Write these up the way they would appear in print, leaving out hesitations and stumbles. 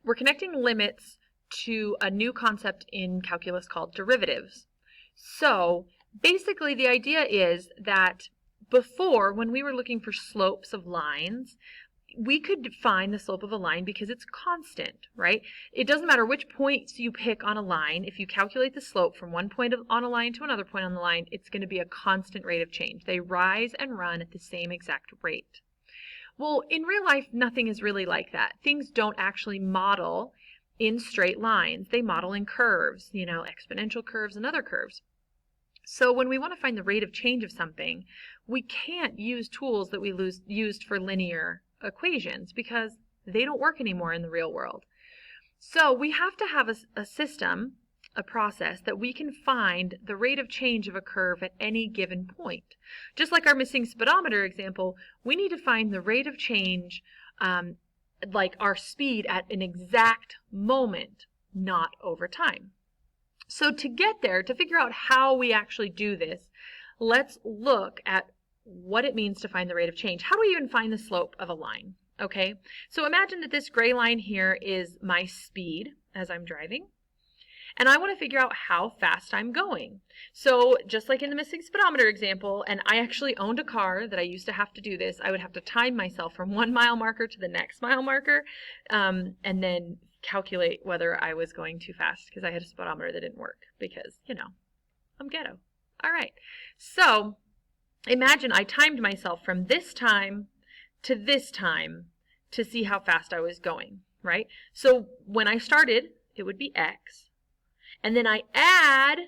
we're connecting limits to a new concept in calculus called derivatives. So basically the idea is that before, when we were looking for slopes of lines, we could find the slope of a line because it's constant, right? It doesn't matter which points you pick on a line. If you calculate the slope from one point on a line to another point on the line, it's going to be a constant rate of change. They rise and run at the same exact rate. Well, in real life, nothing is really like that. Things don't actually model in straight lines. They model in curves, exponential curves and other curves. So when we want to find the rate of change of something, we can't use tools that we used for linear equations because they don't work anymore in the real world. So we have to have a system, a process that we can find the rate of change of a curve at any given point. Just like our missing speedometer example, we need to find the rate of change, like our speed at an exact moment, not over time. So to get there, to figure out how we actually do this, let's look at what it means to find the rate of change. How do we even find the slope of a line? Okay, so imagine that this gray line here is my speed as I'm driving, and I want to figure out how fast I'm going. So just like in the missing speedometer example, and I actually owned a car that I used to have to do this, I would have to time myself from 1 mile marker to the next mile marker, and then calculate whether I was going too fast because I had a speedometer that didn't work because, I'm ghetto. All right, so imagine I timed myself from this time to see how fast I was going, right? So when I started, it would be x, and then I add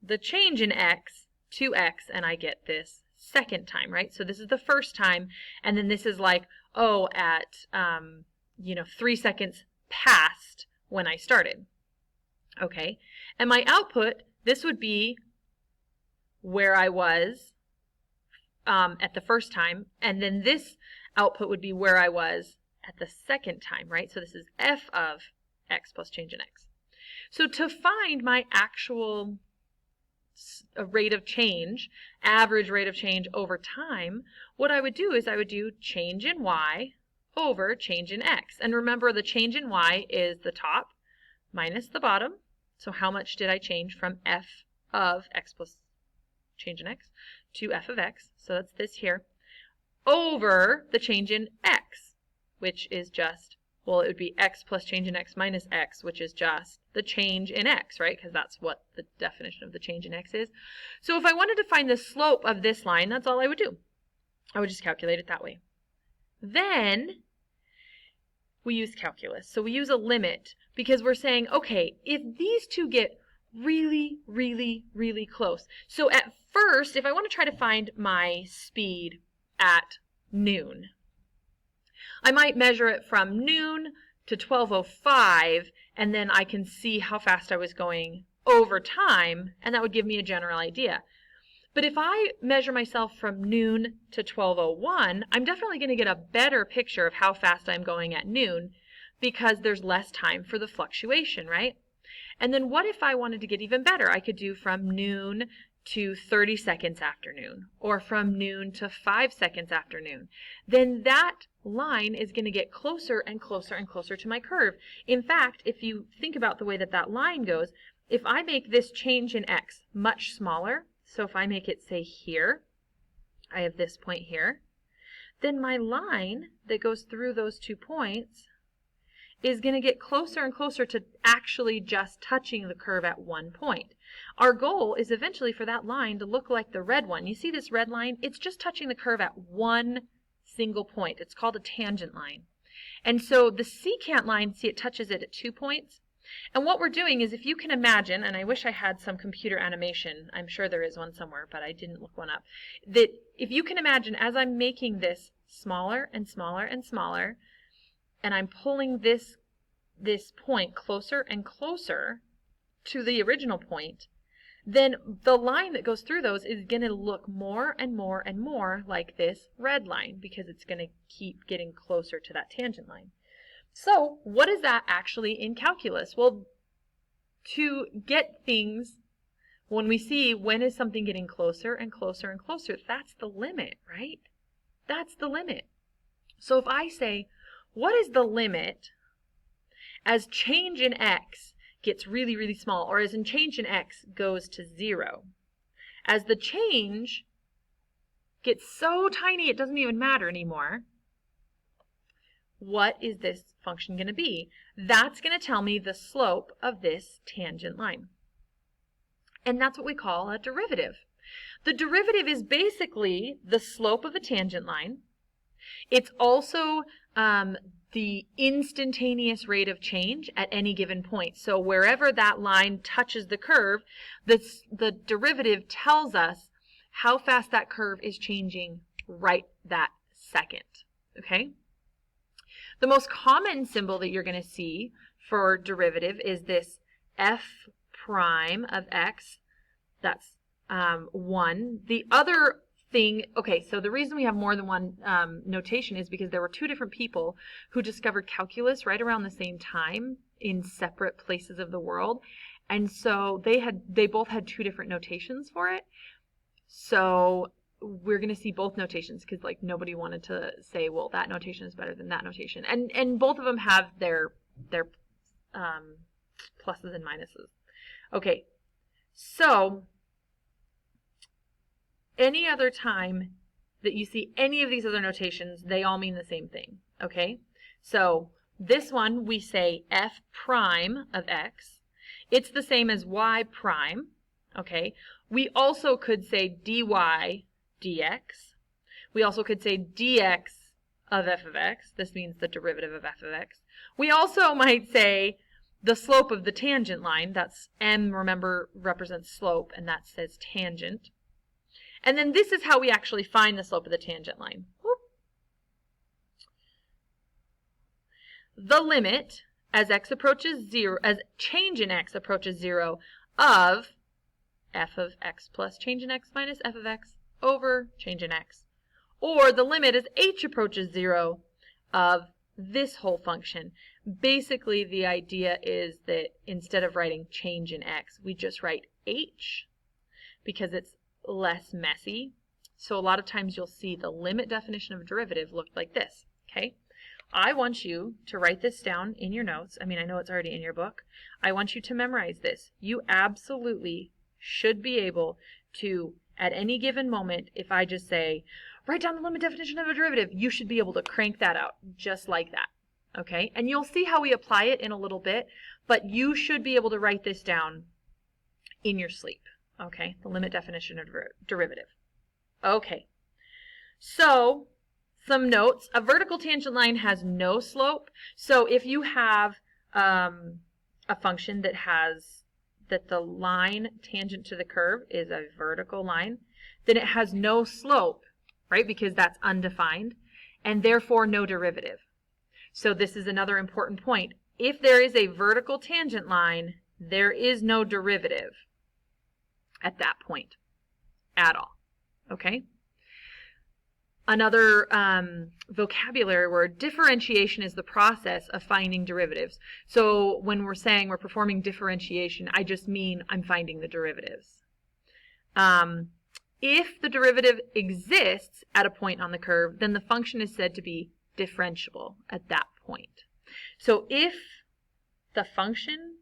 the change in x to x, and I get this second time, right? So this is the first time, and then this is like, at 3 seconds past when I started. Okay, and my output, this would be where I was at the first time, and then this output would be where I was at the second time, right? So this is f of x plus change in x. So to find my actual rate of change, average rate of change over time, what I would do is I would do change in y over change in x. And remember, the change in y is the top minus the bottom. So how much did I change from f of x plus change in x to f of x? So that's this here, over the change in x, which is just, well, it would be x plus change in x minus x, which is just the change in x, right? Because that's what the definition of the change in x is. So if I wanted to find the slope of this line, that's all I would do. I would just calculate it that way. Then we use calculus. So we use a limit because we're saying, okay, if these two get really, really, really close. So at first, if I want to try to find my speed at noon, I might measure it from noon to 12:05, and then I can see how fast I was going over time, and that would give me a general idea. But if I measure myself from noon to 12:01, I'm definitely going to get a better picture of how fast I'm going at noon because there's less time for the fluctuation, right? And then what if I wanted to get even better? I could do from noon to 30 seconds after noon, or from noon to 5 seconds after noon. Then that line is going to get closer and closer and closer to my curve. In fact, if you think about the way that that line goes, if I make this change in x much smaller, so if I make it, say, here, I have this point here, then my line that goes through those 2 points is going to get closer and closer to actually just touching the curve at one point. Our goal is eventually for that line to look like the red one. You see this red line? It's just touching the curve at one single point. It's called a tangent line. And so the secant line, see, it touches it at 2 points. And what we're doing is, if you can imagine, and I wish I had some computer animation, I'm sure there is one somewhere, but I didn't look one up, that if you can imagine as I'm making this smaller and smaller and smaller, and I'm pulling this point closer and closer to the original point, then the line that goes through those is going to look more and more and more like this red line because it's going to keep getting closer to that tangent line. So what is that actually in calculus? Well, to get things, when we see when is something getting closer and closer and closer, that's the limit, right? That's the limit. So if I say, what is the limit As change in x gets really, really small, or as in change in x goes to 0, as the change gets so tiny it doesn't even matter anymore, what is this function going to be? That's going to tell me the slope of this tangent line. And that's what we call a derivative. The derivative is basically the slope of a tangent line. It's also the instantaneous rate of change at any given point. So wherever that line touches the curve, the derivative tells us how fast that curve is changing right that second. Okay? The most common symbol that you're going to see for derivative is this f prime of x. That's 1. The other thing, okay, so the reason we have more than one notation is because there were 2 different people who discovered calculus right around the same time in separate places of the world. And so they both had 2 different notations for it. So we're going to see both notations because like nobody wanted to say, well, that notation is better than that notation. And both of them have their pluses and minuses. Okay, so any other time that you see any of these other notations, they all mean the same thing. Okay, so this one we say f prime of x. It's the same as y prime. Okay, we also could say dy dx. We also could say dx of f of x. This means the derivative of f of x. We also might say the slope of the tangent line. That's m, remember, represents slope, and that says tangent. And then this is how we actually find the slope of the tangent line. Whoop. The limit as x approaches 0, as change in x approaches 0 of f of x plus change in x minus f of x over change in x. Or the limit as h approaches 0 of this whole function. Basically, the idea is that instead of writing change in x, we just write h because it's less messy. So a lot of times you'll see the limit definition of a derivative look like this. Okay? I want you to write this down in your notes. I mean, I know it's already in your book. I want you to memorize this. You absolutely should be able to, at any given moment, if I just say, write down the limit definition of a derivative, you should be able to crank that out just like that. Okay? And you'll see how we apply it in a little bit, but you should be able to write this down in your sleep. Okay? The limit definition of derivative. Okay. So, some notes. A vertical tangent line has no slope. So if you have a function that the line tangent to the curve is a vertical line, then it has no slope, right? Because that's undefined, and therefore no derivative. So this is another important point. If there is a vertical tangent line, there is no derivative at that point at all. Okay? Another vocabulary word, differentiation, is the process of finding derivatives. So when we're saying we're performing differentiation, I just mean I'm finding the derivatives. If the derivative exists at a point on the curve, then the function is said to be differentiable at that point. So if the function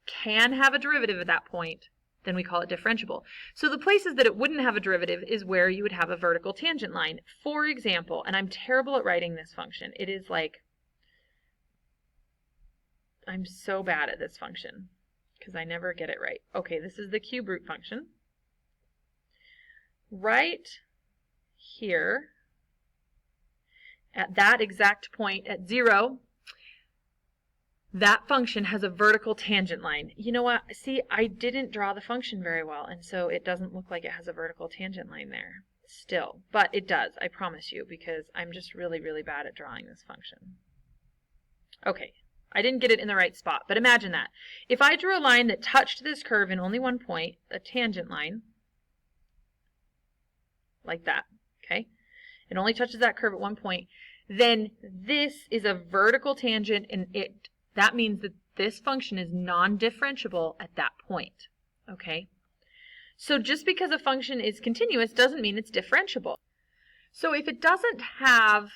can have a derivative at that point, then we call it differentiable. So the places that it wouldn't have a derivative is where you would have a vertical tangent line. For example, and I'm terrible at writing this function. It is like, I'm so bad at this function because I never get it right. Okay, this is the cube root function. Right here, at that exact point at 0, that function has a vertical tangent line. You know what? See, I didn't draw the function very well, and so it doesn't look like it has a vertical tangent line there still. But it does, I promise you, because I'm just really, really bad at drawing this function. Okay, I didn't get it in the right spot, but imagine that. If I drew a line that touched this curve in only one point, a tangent line, like that, okay? It only touches that curve at one point, then this is a vertical tangent, and that means that this function is non-differentiable at that point, okay? So just because a function is continuous doesn't mean it's differentiable. So if it doesn't have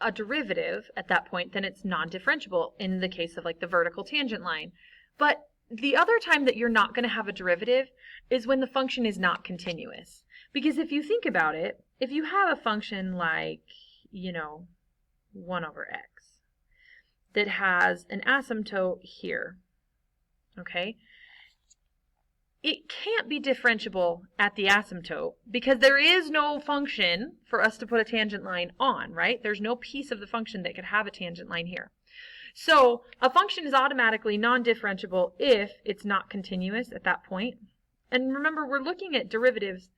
a derivative at that point, then it's non-differentiable in the case of like the vertical tangent line. But the other time that you're not going to have a derivative is when the function is not continuous. Because if you think about it, if you have a function like, 1 over x that has an asymptote here, okay, it can't be differentiable at the asymptote because there is no function for us to put a tangent line on, right? There's no piece of the function that could have a tangent line here. So a function is automatically non-differentiable if it's not continuous at that point. And remember, we're looking at derivatives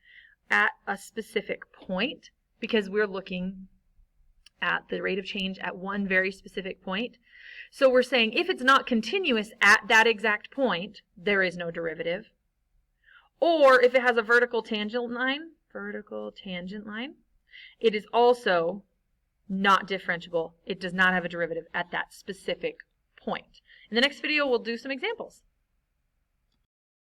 at a specific point because we're looking at the rate of change at one very specific point. So we're saying if it's not continuous at that exact point, there is no derivative. Or if it has a vertical tangent line, it is also not differentiable. It does not have a derivative at that specific point. In the next video, we'll do some examples.